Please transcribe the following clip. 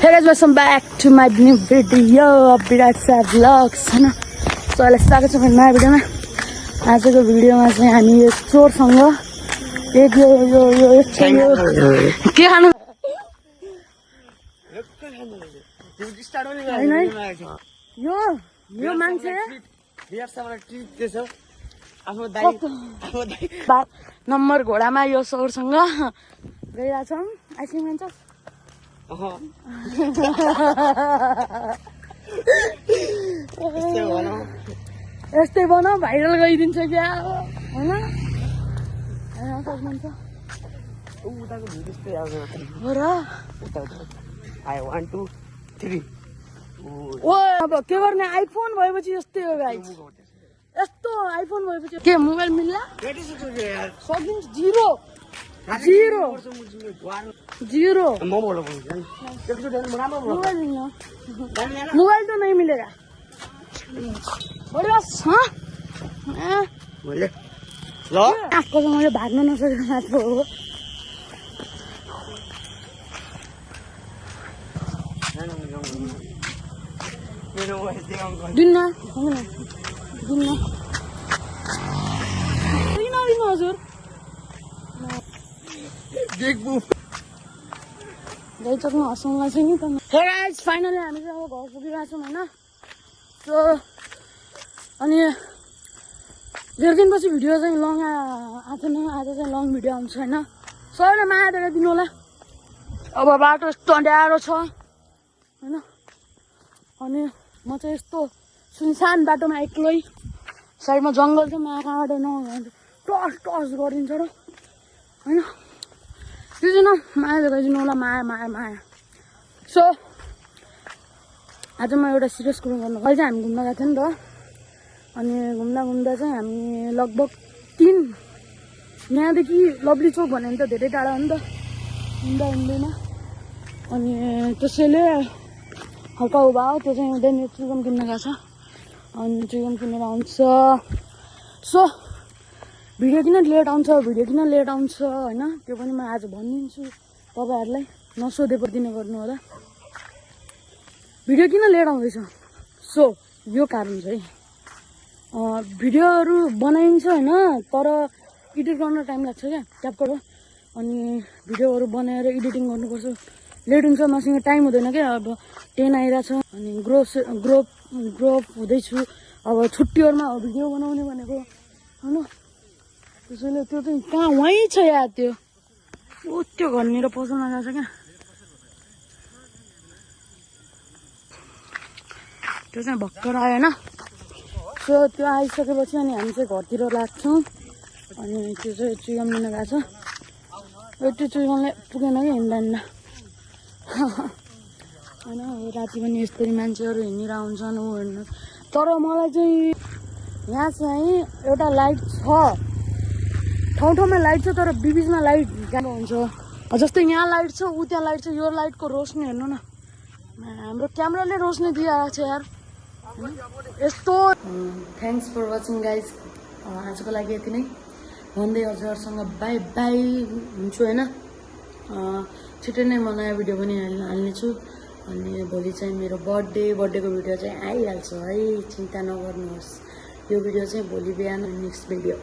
Hey guys, welcome back to my new video of Virat Sir Vlogs. है ना, so अहिले स्वागत छ मेरो नयाँ भिडियोमा। आजको भिडियोमा चाहिँ हामी यो चोरसँग एक यो के खानु यो मान्छे नम्बर घोडामा यो चोरसँग गइरहेछौँ। आइसिङ मान्छ यस्तै बनाऊ भाइरल गइदिन्छ क्या होइन। सक्नुहुन्छ अब के गर्ने, आइफोन भएपछि यस्तै हो गाइस। यस्तो आइफोन भएपछि के मोबाइल मिल्ला सकिन्छ। जिरो मोबाइल तो नहीं मिलेगा। आजको मैले भाग्न नसकेको मात्र हो। हजुर गइसक्नु हँसाउला छ नि त। फाइनली हामी चाहिँ अब घर पुगिरहेको छौँ होइन। सो अनि धेरै दिनपछि भिडियो चाहिँ लङ आज चाहिँ लङ भिडियो आउँछ होइन। सबैले माया दिएर दिनु होला। अब बाटो यस्तो अँध्यारो छ होइन। अनि म चाहिँ यस्तो सुनसान बाटोमा एक्लै, साइडमा जङ्गल चाहिँ माया कहाँबाट टस गरिदिन्छ र होइन। त्यो चाहिँ माया देखाइदिनु होला, माया माया माया। सो आज म एउटा सिरियस कुरो गर्नु। अहिले चाहिँ हामी घुम्न गएको थियौँ नि त। अनि घुम्दा चाहिँ हामी लगभग 3 यहाँदेखि लभली चोक भन्यो भने त धेरै टाढा हो नि त, हिँड्दैन। अनि त्यसैले हल्का उभा हो, त्यो चाहिँ हुँदैन। चुइगम किन्न गएको छ अनि चुइगम किनेर आउँछ। सो भिडियो किन लेट आउँछ होइन, त्यो पनि म आज भनिदिन्छु तपाईँहरूलाई। नसोधे परिदिने गर्नु होला भिडियो किन लेट आउँदैछ। सो यो कारण चाहिँ भिडियोहरू बनाइन्छ होइन, तर एडिट गर्न टाइम लाग्छ क्या ट्यापबाट। अनि भिडियोहरू बनाएर एडिटिङ गर्नुपर्छ, लेट हुन्छ। मसँग टाइम हुँदैन क्या। अब 10 आइरहेछ अनि ग्रोप हुँदैछु। अब छुट्टीहरूमा हो भिडियो बनाउने भनेको होइन। त्यसैले त्यो चाहिँ कहाँ वहीँ छ या त्यो घरनिर पसलमा गएको छ क्या। त्यो चाहिँ भर्खर आयो होइन। सो त्यो आइसकेपछि अनि हामी चाहिँ घरतिर लाग्छौँ। अनि त्यो चाहिँ चुइगम लिन गएको छ। त्यो चुइगमलाई पुगेन कि हिँड्दा होइन। राति पनि यस्तरी मान्छेहरू हिँडेर आउँछन् ऊ हिँड्नु। तर मलाई चाहिँ यहाँ चाहिँ एउटा लाइट छ, ठाउँमा लाइट छ, तर बिचमा लाइट जानु हुन्छ। जस्तै यहाँ लाइट छ, ऊ त्यहाँ लाइट छ। यो लाइटको रोशनी हेर्नु न, हाम्रो क्यामेराले रोशनी दिइरहेको छ यार यस्तो। Thanks for watching guys. आजको लागि यति नै भन्दै हजुरहरूसँग बाई बाई हुन्छु होइन। छिटै नै म नयाँ भिडियो पनि हाल्नेछु। अनि भोलि चाहिँ मेरो बर्थडेको भिडियो चाहिँ आइहाल्छ है, चिन्ता नगर्नुहोस्। यो भिडियो चाहिँ भोलि बिहान नेक्स्ट भिडियो।